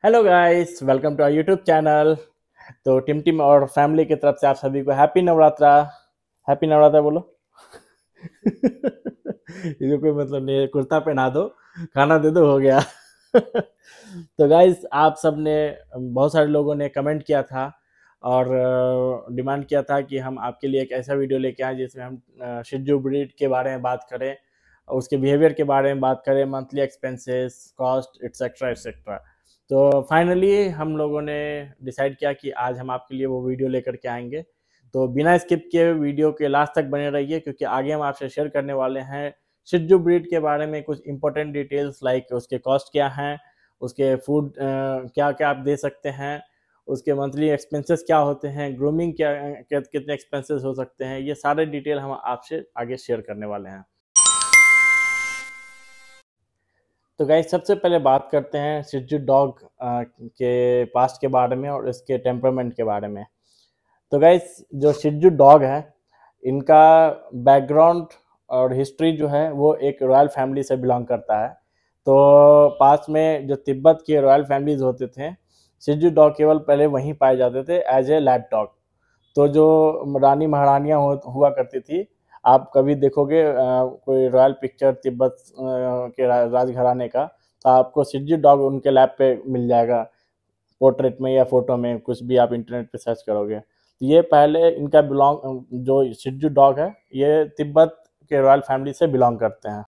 Hello guys, welcome to our YouTube channel. तो Tim Tim और family की तरफ से आप सभी को हैप्पी नवरात्रा। हैप्पी नवरात्रा बोलो। इसको कोई मतलब नहीं है, कुर्ता पहना दो, खाना दे दो, हो गया। तो गाइस, आप सब ने, बहुत सारे लोगों ने कमेंट किया था और डिमांड किया था कि हम आपके लिए एक ऐसा वीडियो लेके आए जिसमें हम शिजू ब्रीड के बारे में बात करें, उसके बिहेवियर के बारे में बात करें, monthly expenses, cost, etcetera etcetera. तो फाइनली हम लोगों ने डिसाइड किया कि आज हम आपके लिए वो वीडियो लेकर के आएंगे। तो बिना स्किप किए वीडियो के लास्ट तक बने रहिए, क्योंकि आगे हम आपसे शेयर करने वाले हैं शिजू ब्रीड के बारे में कुछ इंपॉर्टेंट डिटेल्स, लाइक उसके कॉस्ट क्या हैं, उसके फूड क्या क्या आप दे सकते हैं, उसके मंथली एक्सपेंसेस क्या होते हैं, ग्रूमिंग कितने एक्सपेंसेस हो सकते हैं, ये सारे डिटेल हम आपसे आगे शेयर करने वाले हैं। तो गाइस, सबसे पहले बात करते हैं शिजू डॉग के पास्ट के बारे में और इसके टेम्परामेंट के बारे में। तो गाइस, जो शिजू डॉग है, इनका बैकग्राउंड और हिस्ट्री जो है वो एक रॉयल फैमिली से बिलोंग करता है। तो पास में जो तिब्बत के रॉयल फैमिलीज होते थे, शिजू डॉग केवल पहले वहीं पाए जाते थे एज ए लैब डॉग। तो जो रानी महारानियाँ हुआ करती थी, आप कभी देखोगे कोई रॉयल पिक्चर तिब्बत के राजघराने का, तो आपको शिजू डॉग उनके लैब पे मिल जाएगा, पोर्ट्रेट में या फोटो में, कुछ भी आप इंटरनेट पे सर्च करोगे। तो ये पहले इनका बिलोंग, जो शिजू डॉग है, ये तिब्बत के रॉयल फैमिली से बिलोंग करते हैं।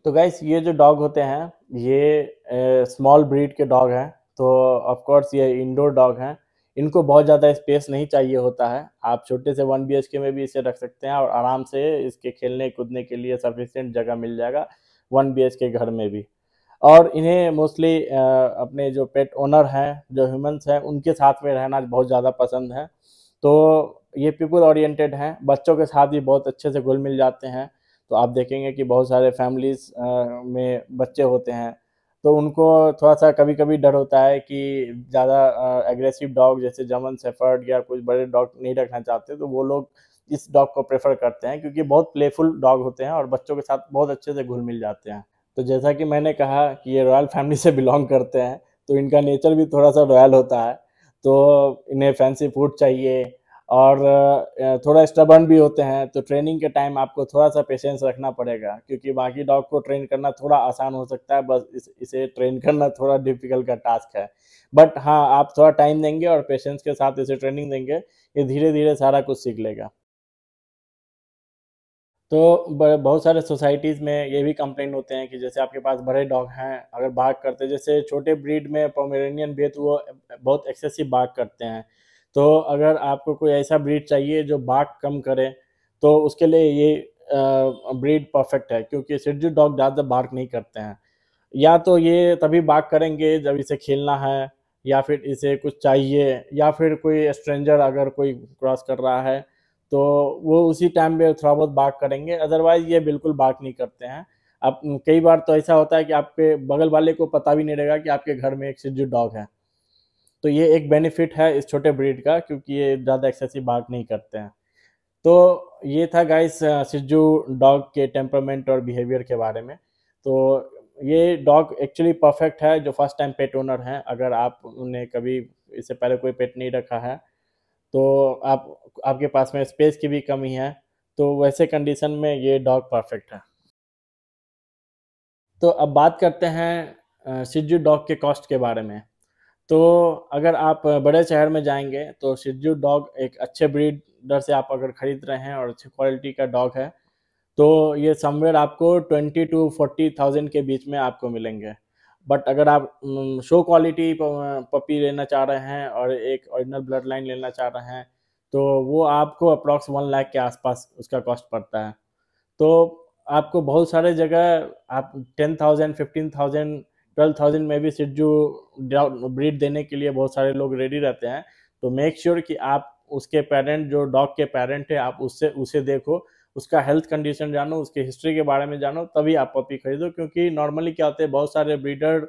तो गाइस, ये जो डॉग होते हैं, ये स्मॉल ब्रीड के डॉग हैं। तो ऑफ कोर्स ये इंडोर डॉग हैं। इनको बहुत ज़्यादा स्पेस नहीं चाहिए होता है। आप छोटे से 1 BHK में भी इसे रख सकते हैं और आराम से इसके खेलने कूदने के लिए सफिशिएंट जगह मिल जाएगा 1 BHK घर में भी। और इन्हें मोस्टली अपने जो पेट ओनर हैं, जो ह्यूमंस हैं, उनके साथ में रहना बहुत ज़्यादा पसंद है। तो ये पीपल ओरिएंटेड हैं, बच्चों के साथ भी बहुत अच्छे से घुल मिल जाते हैं। तो आप देखेंगे कि बहुत सारे फैमिलीज़ में बच्चे होते हैं, तो उनको थोड़ा-सा कभी-कभी डर होता है कि ज़्यादा एग्रेसिव डॉग जैसे जर्मन शेफ़र्ड या कुछ बड़े डॉग नहीं रखना चाहते, तो वो लोग इस डॉग को प्रेफ़र करते हैं, क्योंकि बहुत प्लेफुल डॉग होते हैं और बच्चों के साथ बहुत अच्छे से घुल-मिल जाते हैं। तो जैसा कि मैंने कहा कि ये रॉयल फैमिली से बिलॉन्ग करते हैं, तो इनका नेचर भी थोड़ा-सा रॉयल होता है। तो इन्हें फैंसी फूड चाहिए और थोड़ा स्टबर्न भी होते हैं, तो ट्रेनिंग के टाइम आपको थोड़ा-सा पेशेंस रखना पड़ेगा, क्योंकि बाकी डॉग को ट्रेन करना थोड़ा आसान हो सकता है, बस इसे ट्रेन करना थोड़ा डिफ़िकल्ट का टास्क है। बट हाँ, आप थोड़ा टाइम देंगे और पेशेंस के साथ इसे ट्रेनिंग देंगे, ये धीरे-धीरे सारा कुछ सीख लेगा। तो बहुत सारे सोसाइटीज़ में ये भी कंप्लेन होते हैं कि जैसे आपके पास बड़े डॉग हैं, अगर बार्क करते हैं, जैसे छोटे ब्रीड में पोमेरेनियन भी है, तो वो बहुत एक्सेसिव बार्क करते हैं। तो अगर आपको कोई ऐसा ब्रीड चाहिए जो बार्क कम करे, तो उसके लिए ये ब्रीड परफेक्ट है, क्योंकि शिट्जू डॉग ज़्यादा बार्क नहीं करते हैं। या तो ये तभी बार्क करेंगे जब इसे खेलना है, या फिर इसे कुछ चाहिए, या फिर कोई स्ट्रेंजर अगर कोई क्रॉस कर रहा है, तो वो उसी टाइम पे थोड़ा बहुत बार्क करेंगे, अदरवाइज़ ये बिल्कुल बार्क नहीं करते हैं। अब कई बार तो ऐसा होता है कि आपके बगल वाले को पता भी नहीं रहेगा कि आपके घर में एक शिज़ू डॉग है। तो ये एक बेनिफिट है इस छोटे ब्रीड का, क्योंकि ये ज़्यादा एक्सेसिव बार्क नहीं करते हैं। तो ये था गाइस शिज़ू डॉग के टेम्परामेंट और बिहेवियर के बारे में। तो ये डॉग एक्चुअली परफेक्ट है जो फर्स्ट टाइम पेट ओनर हैं। अगर आपने कभी इससे पहले कोई पेट नहीं रखा है, तो आपके पास में स्पेस की भी कमी है, तो वैसे कंडीशन में ये डॉग परफेक्ट है। तो अब बात करते हैं शिज़ू डॉग के कॉस्ट के बारे में। तो अगर आप बड़े शहर में जाएँगे, तो शिज़ू डॉग एक अच्छे ब्रीडर से आप अगर खरीद रहे हैं और अच्छी क्वालिटी का डॉग है, तो ये समवेयर आपको 20 टू 40,000 के बीच में आपको मिलेंगे। बट अगर आप शो क्वालिटी पपी लेना चाह रहे हैं और एक ओरिजिनल ब्लड लाइन लेना चाह रहे हैं, तो वो आपको अप्रॉक्स 1 लाख के आसपास उसका कॉस्ट पड़ता है। तो आपको बहुत सारे जगह आप 10,000, 15,000, 12,000 में भी शिज़ू डॉग ब्रीड देने के लिए बहुत सारे लोग रेडी रहते हैं। तो मेक श्योर कि आप उसके पेरेंट, जो डॉग के पेरेंट हैं, आप उससे उसे देखो, उसका हेल्थ कंडीशन जानो, उसकी हिस्ट्री के बारे में जानो, तभी आप पपी खरीदो। क्योंकि नॉर्मली क्या होता है, बहुत सारे ब्रीडर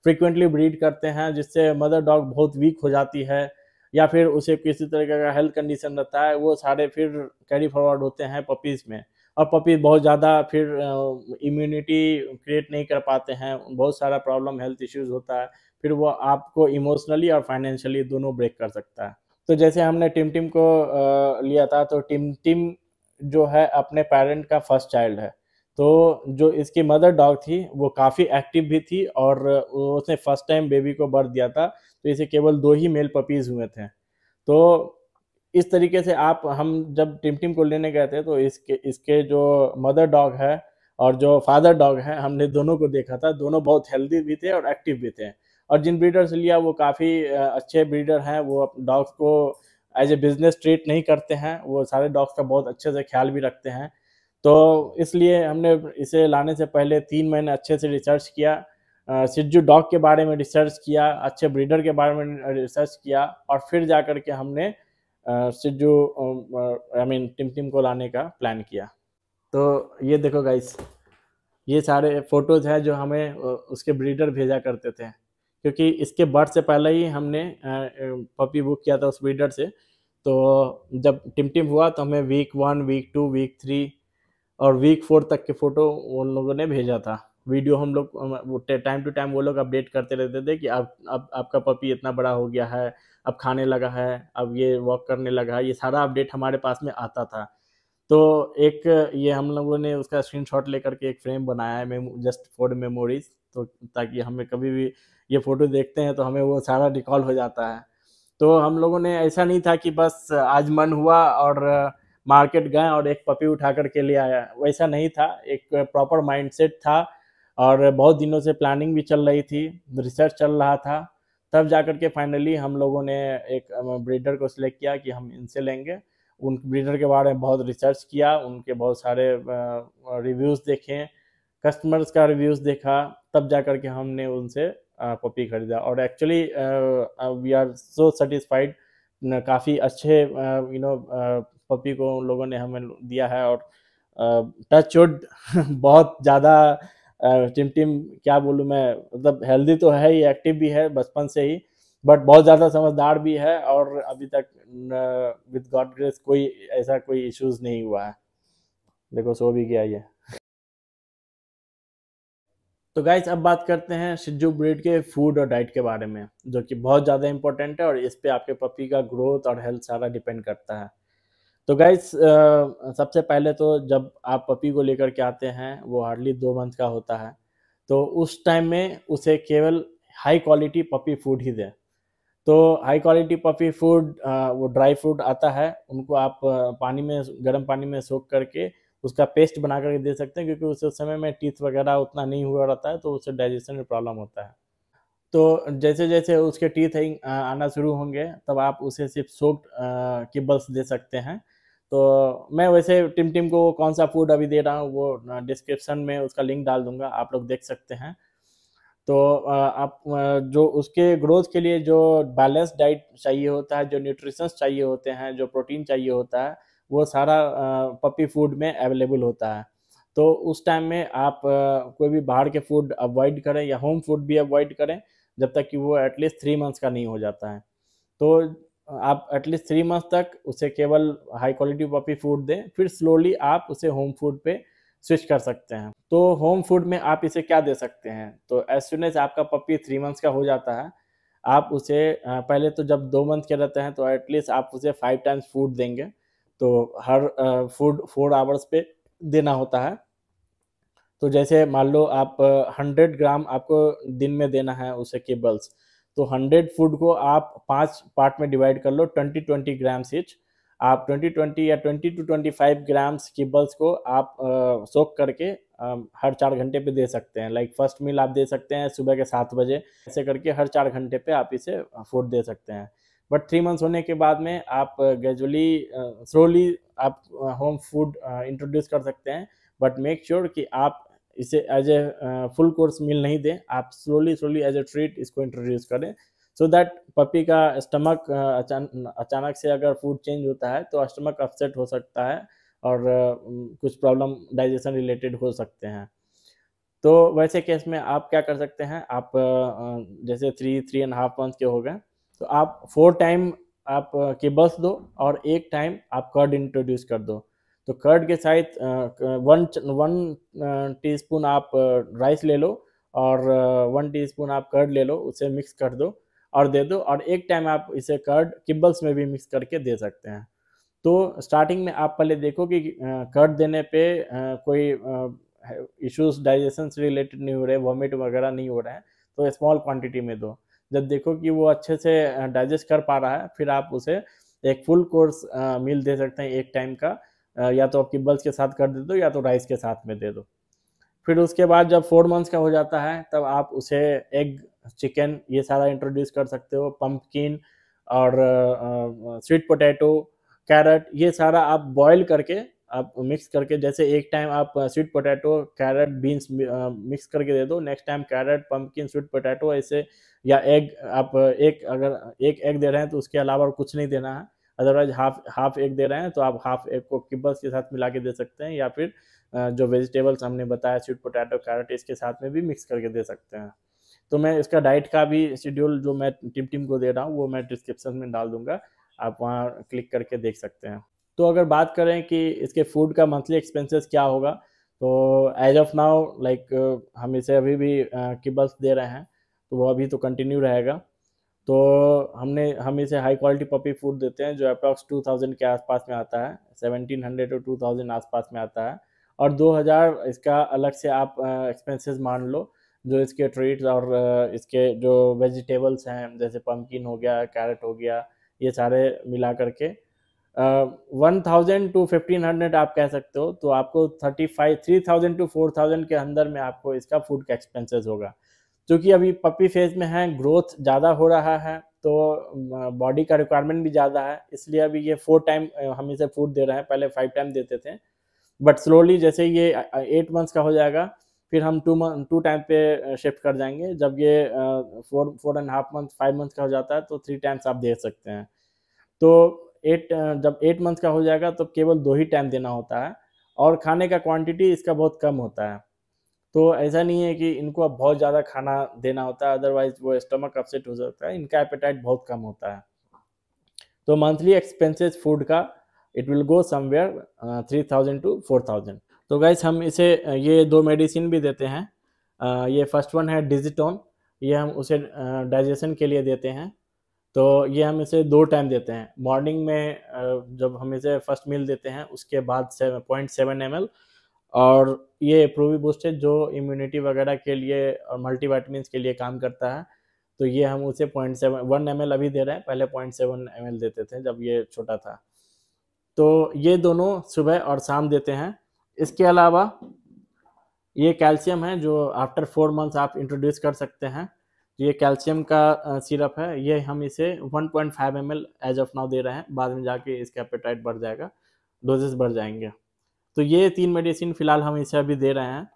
फ्रीक्वेंटली ब्रीड करते हैं, जिससे मदर डॉग बहुत वीक हो जाती है, या फिर उसे किसी तरह का हेल्थ कंडीशन रहता है, वो सारे फिर कैरी फॉरवर्ड होते हैं पपीज़ में। और पपी बहुत ज़्यादा फिर इम्यूनिटी क्रिएट नहीं कर पाते हैं, बहुत सारा प्रॉब्लम हेल्थ इश्यूज़ होता है, फिर वो आपको इमोशनली और फाइनेंशियली दोनों ब्रेक कर सकता है। तो जैसे हमने टिम टिम को लिया था, तो टिम टिम जो है अपने पेरेंट का फर्स्ट चाइल्ड है। तो जो इसकी मदर डॉग थी वो काफ़ी एक्टिव भी थी और उसने फर्स्ट टाइम बेबी को बर्थ दिया था, तो इसे केवल 2 ही मेल पपीज़ हुए थे। तो इस तरीके से आप हम जब टिम टिम को लेने गए थे, तो इसके इसके जो मदर डॉग है और जो फादर डॉग है, हमने दोनों को देखा था, दोनों बहुत हेल्दी भी थे और एक्टिव भी थे। और जिन ब्रीडर से लिया वो काफ़ी अच्छे ब्रीडर हैं, वो डॉग्स को एज़ ए बिज़नेस ट्रीट नहीं करते हैं, वो सारे डॉग्स का बहुत अच्छे से ख्याल भी रखते हैं। तो इसलिए हमने इसे लाने से पहले 3 महीने अच्छे से रिसर्च किया, शिज़ू डॉग के बारे में रिसर्च किया, अच्छे ब्रीडर के बारे में रिसर्च किया और फिर जाकर के हमने शिज़ू आई मीन टिम टिम को लाने का प्लान किया। तो ये देखो गाइस, ये सारे फ़ोटोज़ हैं जो हमें उसके ब्रीडर भेजा करते थे। क्योंकि इसके बर्थ से पहले ही हमने पपी बुक किया था उस ब्रीडर से। तो जब टिम टिम हुआ तो हमें वीक 1, वीक 2, वीक 3 और वीक 4 तक के फ़ोटो उन लोगों ने भेजा था। वीडियो हम लोग वो टाइम टू टाइम वो लोग अपडेट करते रहते थे कि अब आपका पपी इतना बड़ा हो गया है, अब खाने लगा है, अब ये वॉक करने लगा है, ये सारा अपडेट हमारे पास में आता था। तो एक ये हम लोगों ने उसका स्क्रीनशॉट लेकर के एक फ्रेम बनाया है जस्ट फॉर मेमोरीज़, तो ताकि हमें कभी भी ये फ़ोटो देखते हैं तो हमें वो सारा रिकॉल हो जाता है। तो हम लोगों ने ऐसा नहीं था कि बस आज मन हुआ और मार्केट गए और एक पपी उठा कर के ले आया, वैसा नहीं था। एक प्रॉपर माइंडसेट था और बहुत दिनों से प्लानिंग भी चल रही थी, रिसर्च चल रहा था। तब जाकर के फाइनली हम लोगों ने एक ब्रीडर को सिलेक्ट किया कि हम इनसे लेंगे। उन ब्रीडर के बारे में बहुत रिसर्च किया, उनके बहुत सारे रिव्यूज़ देखे, कस्टमर्स का रिव्यूज़ देखा, तब जाकर के हमने उनसे पपी खरीदा और actually we are so satisfied. काफ़ी अच्छे पपी को उन लोगों ने हमें दिया है और टच वुड बहुत ज़्यादा टिम टिम क्या बोलूँ मैं, मतलब हेल्दी तो है ही, एक्टिव भी है बचपन से ही, बट बहुत ज़्यादा समझदार भी है और अभी तक विद गॉड ग्रेस कोई ऐसा कोई इश्यूज़ नहीं हुआ है। देखो सो भी गया ये। तो गाइस अब बात करते हैं शिज़ू ब्रीड के फूड और डाइट के बारे में, जो कि बहुत ज़्यादा इंपॉर्टेंट है और इस पे आपके पपी का ग्रोथ और हेल्थ सारा डिपेंड करता है। तो गाइस सबसे पहले तो जब आप पपी को लेकर के आते हैं, वो हार्डली 2 मंथ का होता है, तो उस टाइम में उसे केवल हाई क्वालिटी पपी फूड ही दें। तो हाई क्वालिटी पपी फूड वो ड्राई फ्रूट आता है, उनको आप पानी में गर्म पानी में सोख करके उसका पेस्ट बना कर के दे सकते हैं, क्योंकि उस समय में टीथ वगैरह उतना नहीं हुआ रहता है, तो उससे डाइजेशन में प्रॉब्लम होता है। तो जैसे-जैसे उसके टीथ आना शुरू होंगे, तब आप उसे सिर्फ़ सोक्ड किबल्स दे सकते हैं। तो मैं वैसे टिम टिम को कौन-सा फूड अभी दे रहा हूँ, वो डिस्क्रिप्शन में उसका लिंक डाल दूँगा, आप लोग देख सकते हैं। तो आप जो उसके ग्रोथ के लिए जो बैलेंस डाइट चाहिए होता है, जो न्यूट्रिशंस चाहिए होते हैं, जो प्रोटीन चाहिए होता है, वो सारा पपी फूड में अवेलेबल होता है। तो उस टाइम में आप कोई भी बाहर के फूड अवॉइड करें या होम फूड भी अवॉइड करें, जब तक कि वो एटलीस्ट 3 मंथ्स का नहीं हो जाता है। तो आप एटलीस्ट 3 मंथ तक उसे केवल हाई क्वालिटी पपी फूड दें, फिर स्लोली आप उसे होम फूड पे स्विच कर सकते हैं। तो होम फूड में आप इसे क्या दे सकते हैं? तो एज़ सून एज़ आपका पपी 3 मंथ्स का हो जाता है, आप उसे पहले तो जब 2 मंथ के रहते हैं तो एटलीस्ट आप उसे 5 टाइम्स फूड देंगे। तो हर फूड 4 आवर्स पे देना होता है। तो जैसे मान लो आप 100 ग्राम आपको दिन में देना है उसे केबल्स, तो 100 फूड को आप 5 पार्ट में डिवाइड कर लो, 20-20 ग्राम्स ईच। आप 20-20 या 20 टू 25 ग्राम्स केबल्स को आप सोक करके हर 4 घंटे पे दे सकते हैं। लाइक फर्स्ट मील आप दे सकते हैं सुबह के 7 बजे, ऐसे करके हर 4 घंटे पे आप इसे फूड दे सकते हैं। बट 3 मंथ्स होने के बाद में आप ग्रेजुअली स्लोली आप होम फूड इंट्रोड्यूस कर सकते हैं, बट मेक श्योर कि आप इसे as a full course meal नहीं दें, आप slowly slowly as a treat इसको इंट्रोड्यूस करें, सो दैट पपी का स्टमक अचानक से अगर फूड चेंज होता है तो स्टमक अपसेट हो सकता है और कुछ प्रॉब्लम डाइजेशन रिलेटेड हो सकते हैं। तो वैसे केस में आप क्या कर सकते हैं, आप जैसे 3-3.5 मंथ के हो गए, तो आप 4 टाइम आप केबल्स दो और 1 टाइम आप कर्ड इंट्रोड्यूस कर दो। तो कर्ड के साथ 1 टीस्पून आप राइस ले लो और 1 टीस्पून आप कर्ड ले लो, उसे मिक्स कर दो और दे दो, और एक टाइम आप इसे कर्ड किबल्स में भी मिक्स करके दे सकते हैं। तो स्टार्टिंग में आप पहले देखो कि कर्ड देने पे कोई इश्यूज डाइजेशन से रिलेटेड नहीं हो रहे, वॉमिट वगैरह नहीं हो रहे हैं, तो स्मॉल क्वांटिटी में दो। जब देखो कि वो अच्छे से डाइजेस्ट कर पा रहा है, फिर आप उसे एक फुल कोर्स मील दे सकते हैं एक टाइम का, या तो आप किबल्स के साथ कर दे दो या तो राइस के साथ में दे दो। फिर उसके बाद जब 4 मंथ्स का हो जाता है तब आप उसे एग, चिकन ये सारा इंट्रोड्यूस कर सकते हो, पम्पकिन और स्वीट पोटैटो, कैरेट, ये सारा आप बॉईल करके आप मिक्स करके, जैसे एक टाइम आप sweet potato carrot beans mix करके दे दो, next time carrot pumpkin sweet potato ऐसे, या एग आप एक, अगर एक एग दे रहे हैं तो उसके अलावा और कुछ नहीं देना है, अदरवाइज हाफ हाफ एग दे रहे हैं तो आप हाफ एग को किबल्स के साथ मिला के दे सकते हैं, या फिर जो वेजिटेबल्स हमने बताया स्वीट पोटैटो कैरेट इसके साथ में भी मिक्स करके दे सकते हैं। तो मैं इसका डाइट का भी शेड्यूल जो मैं टीम को दे रहा हूँ वो मैं डिस्क्रिप्शन में डाल दूंगा, आप वहाँ क्लिक करके देख सकते हैं। तो अगर बात करें कि इसके फूड का मंथली एक्सपेंसेस क्या होगा, तो एज ऑफ नाउ लाइक हम इसे अभी भी किबल्स दे रहे हैं, तो वो अभी तो कंटिन्यू रहेगा। तो हम इसे हाई क्वालिटी पपी फूड देते हैं जो अप्रॉक्स 2000 के आसपास में आता है, 1700 टू 2000 आसपास में आता है, और 2000 इसका अलग से आप एक्सपेंसेस मान लो, जो इसके ट्रीट्स और इसके जो वेजिटेबल्स हैं जैसे पम्पकिन हो गया, कैरेट हो गया, ये सारे मिला करके 1000 टू 1500 आप कह सकते हो। तो आपको 3000 टू 4000 के अंदर में आपको इसका फूड का एक्सपेंसेस होगा। क्योंकि अभी पपी फेज में है, ग्रोथ ज़्यादा हो रहा है, तो बॉडी का रिक्वायरमेंट भी ज़्यादा है, इसलिए अभी ये 4 टाइम हम इसे फूड दे रहे हैं, पहले 5 टाइम देते थे, बट स्लोली जैसे ये 8 मंथ्स का हो जाएगा फिर हम 2 टाइम पे शिफ्ट कर जाएंगे। जब ये 4.5 मंथ 5 मंथ्स का हो जाता है तो 3 टाइम्स आप दे सकते हैं। तो जब 8 मंथ्स का हो जाएगा तो केवल 2 ही टाइम देना होता है, और खाने का क्वांटिटी इसका बहुत कम होता है। तो ऐसा नहीं है कि इनको अब बहुत ज़्यादा खाना देना होता है, अदरवाइज वो स्टमक अपसेट हो सकता है, इनका एपेटाइट बहुत कम होता है। तो मंथली एक्सपेंसेस फूड का it will go somewhere 3000 to 4000। तो गाइस हम इसे ये 2 मेडिसिन भी देते हैं। ये फर्स्ट वन है डिजिटोन, ये हम उसे डाइजेशन के लिए देते हैं। तो ये हम इसे 2 टाइम देते हैं, मॉर्निंग में जब हम इसे फर्स्ट मील देते हैं उसके बाद 0.7 ml, और ये प्रोवी बूस्ट है जो इम्यूनिटी वगैरह के लिए और मल्टीविटामिन्स के लिए काम करता है। तो ये हम उसे 1 ml अभी दे रहे हैं, पहले 0.7 ml देते थे जब ये छोटा था। तो ये दोनों सुबह और शाम देते हैं। इसके अलावा ये कैल्शियम है जो आफ्टर 4 मंथ्स आप इंट्रोड्यूस कर सकते हैं। ये कैल्शियम का सिरप है, ये हम इसे 1.5 ml एज ऑफ नाउ दे रहे हैं, बाद में जाके इसका एपेटाइट बढ़ जाएगा, डोजेस बढ़ जाएंगे। तो ये 3 मेडिसिन फिलहाल हम इसे अभी दे रहे हैं,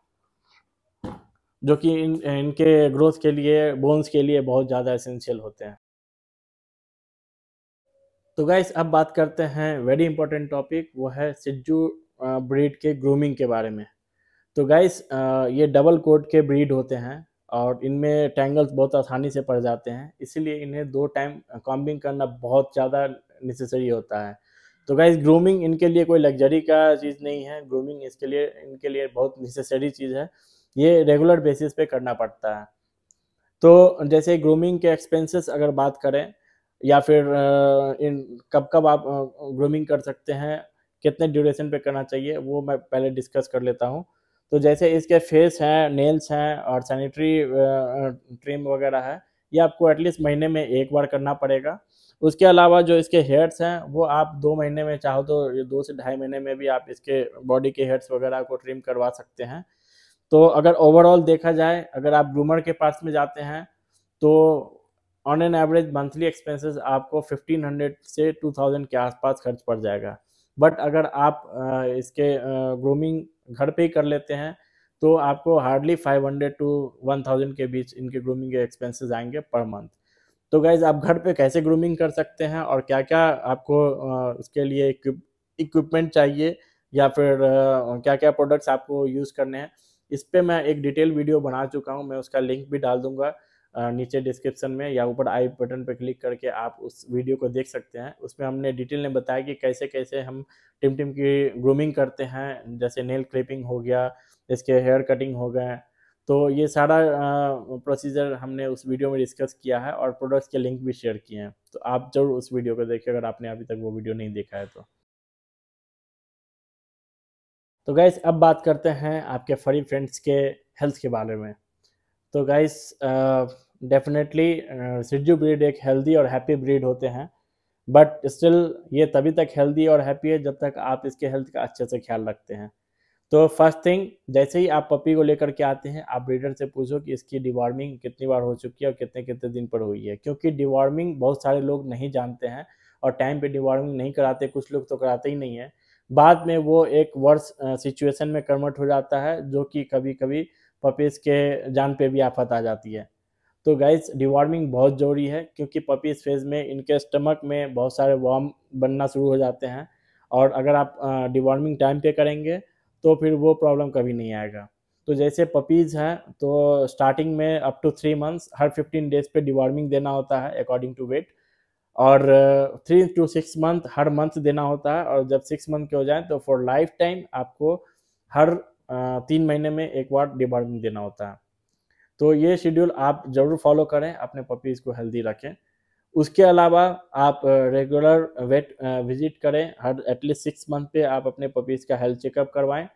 जो कि इनके ग्रोथ के लिए, बोन्स के लिए बहुत ज़्यादा एसेंशियल होते हैं। तो गाइस अब बात करते हैं वेरी इंपॉर्टेंट टॉपिक, वो है शिजू ब्रीड के ग्रूमिंग के बारे में। तो गाइस ये डबल कोट के ब्रीड होते हैं और इनमें टैंगल्स बहुत आसानी से पड़ जाते हैं, इसीलिए इन्हें 2 टाइम कॉम्बिंग करना बहुत ज़्यादा नेसेसरी होता है। तो गाइस ग्रूमिंग इनके लिए कोई लग्जरी का चीज़ नहीं है, ग्रूमिंग इनके लिए बहुत नेसेसरी चीज़ है, ये रेगुलर बेसिस पे करना पड़ता है। तो जैसे ग्रूमिंग के एक्सपेंसेस अगर बात करें, या फिर इन कब आप ग्रूमिंग कर सकते हैं, कितने ड्यूरेशन पे करना चाहिए, वो मैं पहले डिस्कस कर लेता हूँ। तो जैसे इसके फेस हैं, नेल्स हैं और सैनिटरी ट्रिम वगैरह है, ये आपको एटलीस्ट महीने में 1 बार करना पड़ेगा। उसके अलावा जो इसके हेयर्स हैं वो आप 2 महीने में, चाहो तो 2 से ढाई महीने में भी आप इसके बॉडी के हेयर्स वगैरह को ट्रिम करवा सकते हैं। तो अगर ओवरऑल देखा जाए, अगर आप ग्रूमर के पास में जाते हैं तो on an average monthly expenses आपको 1500 से 2000 के आसपास खर्च पड़ जाएगा। बट अगर आप इसके ग्रूमिंग घर पे ही कर लेते हैं तो आपको हार्डली 500 टू 1000 के बीच इनके ग्रूमिंग के एक्सपेंसेस आएंगे पर मंथ। तो गाइज आप घर पे कैसे ग्रूमिंग कर सकते हैं और क्या क्या आपको इसके लिए इक्विपमेंट चाहिए, या फिर क्या क्या प्रोडक्ट्स आपको यूज़ करने हैं, इस पे मैं एक डिटेल वीडियो बना चुका हूँ, मैं उसका लिंक भी डाल दूंगा नीचे डिस्क्रिप्शन में या ऊपर आई बटन पर क्लिक करके आप उस वीडियो को देख सकते हैं। उसमें हमने डिटेल में बताया कि कैसे कैसे हम टिम टिम की ग्रूमिंग करते हैं, जैसे नेल क्लिपिंग हो गया, इसके हेयर कटिंग हो गए। तो ये सारा प्रोसीजर हमने उस वीडियो में डिस्कस किया है और प्रोडक्ट्स के लिंक भी शेयर किए हैं। तो आप ज़रूर उस वीडियो को देखिए अगर आपने अभी तक वो वीडियो नहीं देखा है तो गाइस अब बात करते हैं आपके फरी फ्रेंड्स के हेल्थ के बारे में। तो गाइस डेफिनेटली शिजू ब्रीड एक हेल्दी और हैप्पी ब्रीड होते हैं, बट स्टिल ये तभी तक हेल्दी और हैप्पी है जब तक आप इसके हेल्थ का अच्छे से ख्याल रखते हैं। तो फर्स्ट थिंग, जैसे ही आप पपी को लेकर के आते हैं, आप ब्रीडर से पूछो कि इसकी डिवॉर्मिंग कितनी बार हो चुकी है और कितने कितने दिन पर हुई है, क्योंकि डिवॉर्मिंग बहुत सारे लोग नहीं जानते हैं और टाइम पे डिवॉर्मिंग नहीं कराते, कुछ लोग तो कराते ही नहीं है। बाद में वो एक वर्स सिचुएशन में कन्वर्ट हो जाता है, जो कि कभी कभी पपीज़ के जान पे भी आफत आ जाती है। तो गाइस डिवॉर्मिंग बहुत ज़रूरी है, क्योंकि पपीज़ फेज में इनके स्टमक में बहुत सारे वर्म बनना शुरू हो जाते हैं, और अगर आप डिवॉर्मिंग टाइम पे करेंगे तो फिर वो प्रॉब्लम कभी नहीं आएगा। तो जैसे पपीज़ हैं तो स्टार्टिंग में अप टू 3 मंथ्स हर 15 डेज़ पे डिवॉर्मिंग देना होता है अकॉर्डिंग टू वेट, और 3 to 6 मंथ हर मंथ देना होता है, और जब 6 मंथ के हो जाएँ तो फॉर लाइफ टाइम आपको हर 3 महीने में एक बार डिवॉर्मिंग देना होता है। तो ये शेड्यूल आप ज़रूर फॉलो करें, अपने पपीज़ को हेल्दी रखें। उसके अलावा आप रेगुलर वेट विजिट करें, हर एटलीस्ट 6 मंथ पे आप अपने पपीज़ का हेल्थ चेकअप करवाएं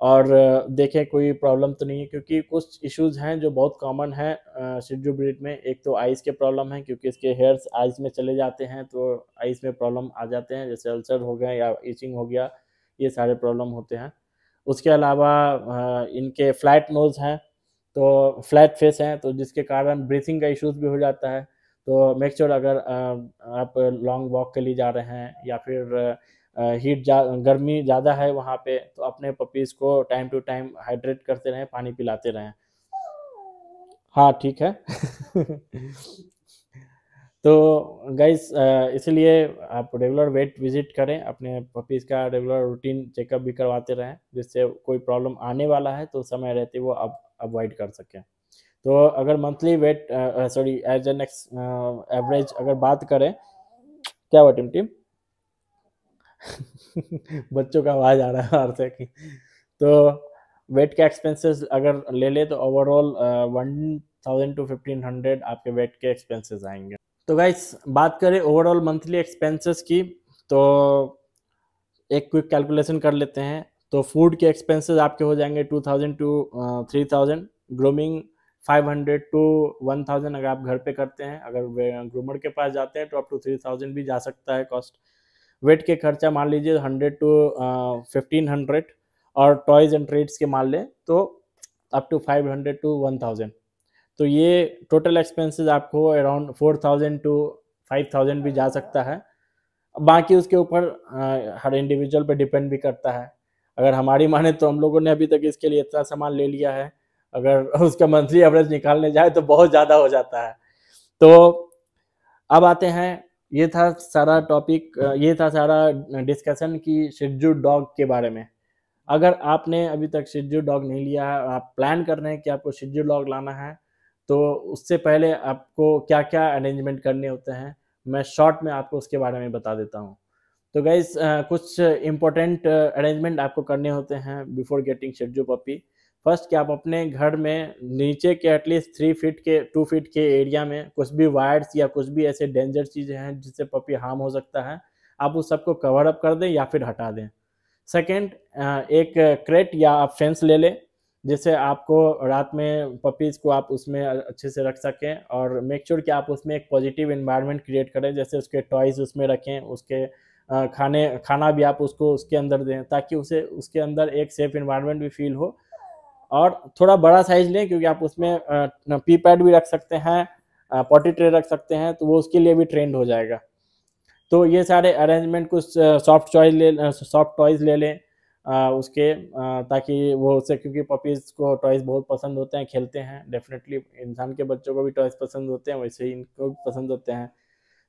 और देखें कोई प्रॉब्लम तो नहीं है, क्योंकि कुछ इश्यूज़ हैं जो बहुत कॉमन है शिजू ब्रीड में। एक तो आइज़ के प्रॉब्लम है, क्योंकि इसके हेयर्स आइज़ में चले जाते हैं तो आइज़ में प्रॉब्लम आ जाते हैं, जैसे अल्सर हो गया या इचिंग हो गया, ये सारे प्रॉब्लम होते हैं। उसके अलावा इनके फ्लैट नोज़ हैं, तो फ्लैट फेस हैं, तो जिसके कारण ब्रीथिंग का इश्यूज़ भी हो जाता है। तो मेक श्योर अगर आप लॉन्ग वॉक के लिए जा रहे हैं या फिर गर्मी ज़्यादा है वहाँ पे, तो अपने पपीज़ को टाइम टू टाइम हाइड्रेट करते रहें, पानी पिलाते रहें। हाँ, ठीक है। तो गाइस इसलिए आप रेगुलर वेट विजिट करें, अपने पपीज़ का रेगुलर रूटीन चेकअप भी करवाते रहें, जिससे कोई प्रॉब्लम आने वाला है तो समय रहते वो अब अवॉइड कर सकें। तो अगर monthly weight sorry age an average अगर बात करें, क्या हुआ टिम टिम? बच्चों का आवाज़ आ रहा है बाहर से कि तो वेट के एक्सपेंसेस अगर ले ले तो ओवरऑल 1000 to 1500 आपके वेट के एक्सपेंसेस आएंगे। तो गाइस बात करें ओवरऑल मंथली एक्सपेंसेस की, तो एक क्विक कैलकुलेशन कर लेते हैं। तो फूड के एक्सपेंसेस आपके हो जाएंगे 2000 to 3000, ग्रूमिंग 500 to 1000 अगर आप घर पे करते हैं, अगर ग्रूमर के पास जाते हैं तो अप टू 3000 भी जा सकता है कॉस्ट। वेट के खर्चा मान लीजिए 100 to 1500, और टॉयज एंड ट्रीट्स के मान लें तो अप टू 500 to 1000। तो ये टोटल एक्सपेंसेस आपको अराउंड 4000 to 5000 भी जा सकता है। बाकी उसके ऊपर हर इंडिविजुअल पे डिपेंड भी करता है। अगर हमारी माने तो हम लोगों ने अभी तक इसके लिए इतना सामान ले लिया है, अगर उसका मंथली एवरेज निकालने जाए तो बहुत ज़्यादा हो जाता है। तो अब आते हैं, ये था सारा टॉपिक, ये था सारा डिस्कशन की शिजू डॉग के बारे में। अगर आपने अभी तक शिजू डॉग नहीं लिया है और आप प्लान कर रहे हैं कि आपको शिजू डॉग लाना है, तो उससे पहले आपको क्या क्या अरेंजमेंट करने होते हैं, मैं शॉर्ट में आपको उसके बारे में बता देता हूँ। तो गाइज कुछ इम्पोर्टेंट अरेंजमेंट आपको करने होते हैं बिफोर गेटिंग शिजू पपी। फर्स्ट कि आप अपने घर में नीचे के एटलीस्ट 3 फीट के 2 फीट के एरिया में कुछ भी वायर्स या कुछ भी ऐसे डेंजर चीज़ें हैं जिससे पपी हार्म हो सकता है, आप उस सबको कवर अप कर दें या फिर हटा दें। सेकेंड, एक क्रेट या आप फेंस ले लें, जिससे आपको रात में पपीज़ को आप उसमें अच्छे से रख सकें, और मेक श्योर कि आप उसमें एक पॉजिटिव इन्वायरमेंट क्रिएट करें, जैसे उसके टॉयज़ उसमें रखें, उसके खाना भी आप उसको उसके अंदर दें, ताकि उसे उसके अंदर एक सेफ इन्वायरमेंट भी फील हो। और थोड़ा बड़ा साइज़ लें, क्योंकि आप उसमें पी पैड भी रख सकते हैं, पॉटी ट्रे रख सकते हैं, तो वो उसके लिए भी ट्रेंड हो जाएगा। तो ये सारे अरेंजमेंट कुछ सॉफ्ट टॉयज़ ले लें उसके, ताकि वो उससे, क्योंकि पपीज़ को टॉयज़ बहुत पसंद होते हैं, खेलते हैं। डेफिनेटली इंसान के बच्चों को भी टॉयज़ पसंद होते हैं, वैसे ही इनको भी पसंद होते हैं।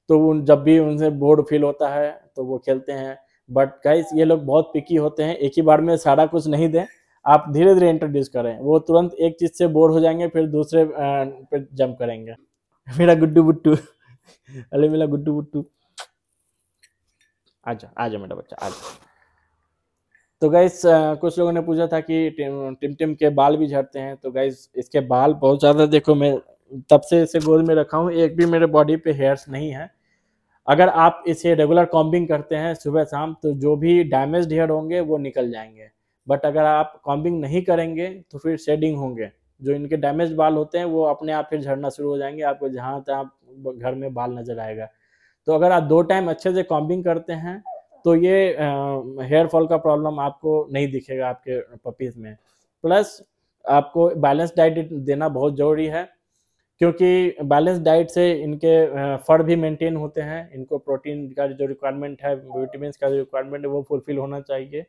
तो उन जब भी उनसे बोर्ड फील होता है तो वो खेलते हैं। बट गाइस ये लोग बहुत पिकी होते हैं, एक ही बार में सारा कुछ नहीं दें, आप धीरे धीरे इंट्रोड्यूस करें, वो तुरंत एक चीज से बोर हो जाएंगे फिर दूसरे पे जंप करेंगे। मेरा गुड्डू बुट्टू अरे मेरा गुड्डू बुट्टू, आजा आजा मेरा बच्चा आजा। तो गाइस कुछ लोगों ने पूछा था कि टिम टिम के बाल भी झड़ते हैं। तो गाइस इसके बाल बहुत ज़्यादा, देखो मैं तब से इसे गोद में रखा हूँ, एक भी मेरे बॉडी पे हेयर्स नहीं है। अगर आप इसे रेगुलर कॉम्बिंग करते हैं सुबह शाम तो जो भी डैमेज्ड हेयर होंगे वो निकल जाएंगे। बट अगर आप कॉम्बिंग नहीं करेंगे तो फिर शेडिंग होंगे, जो इनके डैमेज बाल होते हैं वो अपने आप फिर झड़ना शुरू हो जाएंगे, आपको जहाँ तहाँ घर में बाल नजर आएगा। तो अगर आप 2 टाइम अच्छे से कॉम्बिंग करते हैं तो ये हेयर फॉल का प्रॉब्लम आपको नहीं दिखेगा आपके पपीज में। प्लस आपको बैलेंस डाइट देना बहुत ज़रूरी है, क्योंकि बैलेंस डाइट से इनके फर भी मेंटेन होते हैं, इनको प्रोटीन का जो रिक्वायरमेंट है, विटामिन का जो रिक्वायरमेंट है वो फुलफिल होना चाहिए।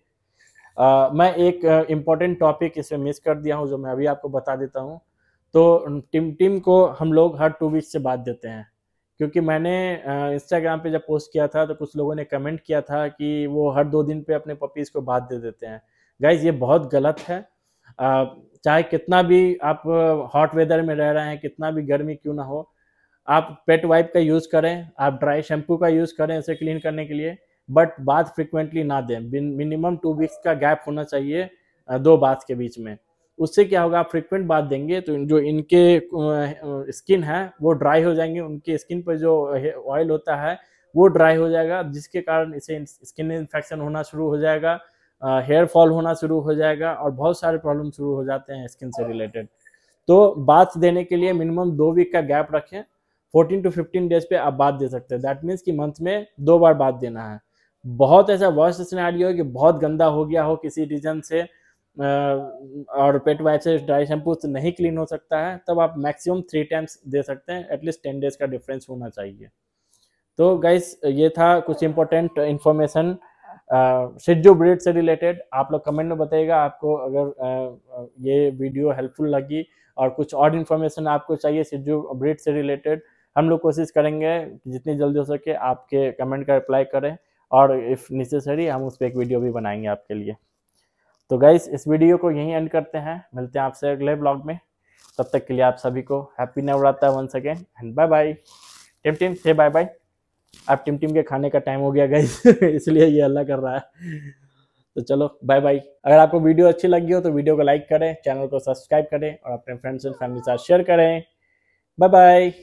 मैं एक इम्पॉर्टेंट टॉपिक इसमें मिस कर दिया हूँ जो मैं अभी आपको बता देता हूँ। तो टिम टिम को हम लोग हर 2 वीक से बात देते हैं, क्योंकि मैंने इंस्टाग्राम पे जब पोस्ट किया था तो कुछ लोगों ने कमेंट किया था कि वो हर 2 दिन पे अपने पपीज़ को बात दे देते हैं। गाइज़ ये बहुत गलत है। चाहे कितना भी आप हॉट वेदर में रह रहे हैं, कितना भी गर्मी क्यों ना हो, आप पेट वाइप का यूज़ करें, आप ड्राई शैम्पू का यूज़ करें इसे क्लीन करने के लिए, बट बाथ फ्रिक्वेंटली ना दें। मिनिमम 2 वीक्स का गैप होना चाहिए 2 बाथ के बीच में। उससे क्या होगा, आप फ्रिक्वेंट बाथ देंगे तो जो इनके स्किन है वो ड्राई हो जाएंगे, उनके स्किन पर जो ऑयल होता है वो ड्राई हो जाएगा, जिसके कारण इसे स्किन इन्फेक्शन होना शुरू हो जाएगा, हेयर फॉल होना शुरू हो जाएगा और बहुत सारे प्रॉब्लम शुरू हो जाते हैं स्किन से रिलेटेड। तो बाथ देने के लिए मिनिमम 2 वीक का गैप रखें। 14 टू 15 डेज पे आप बात दे सकते हैं, दैट मीन्स कि मंथ में 2 बार बात देना है। बहुत ऐसा वर्स्ट सिनेरियो है कि बहुत गंदा हो गया हो किसी रीजन से और पेट वाइप से ड्राई शैम्पू से नहीं क्लीन हो सकता है, तब आप मैक्सिमम 3 टाइम्स दे सकते हैं, एटलीस्ट 10 डेज का डिफरेंस होना चाहिए। तो गाइस ये था कुछ इंपॉर्टेंट इन्फॉर्मेशन शिजू ब्रीड से रिलेटेड। आप लोग कमेंट में बताइएगा आपको अगर ये वीडियो हेल्पफुल लगी और कुछ और इन्फॉर्मेशन आपको चाहिए शिजू ब्रीड से रिलेटेड। हम लोग कोशिश करेंगे जितनी जल्दी हो सके आपके कमेंट का रिप्लाई करें, और इफ़ नेसेसरी हम उस पर एक वीडियो भी बनाएंगे आपके लिए। तो गाइस इस वीडियो को यहीं एंड करते हैं, मिलते हैं आपसे अगले ब्लॉग में। तब तक के लिए आप सभी को happy Navratra once again and bye bye. Tim Tim से बाय बाय। अब टिम टिम के खाने का टाइम हो गया गाइस इसलिए ये हल्ला कर रहा है। तो चलो बाय बाय। अगर आपको वीडियो अच्छी लगी हो तो वीडियो को लाइक करें, चैनल को सब्सक्राइब करें और अपने फ्रेंड्स एंड फैमिली के साथ शेयर करें। Bye bye.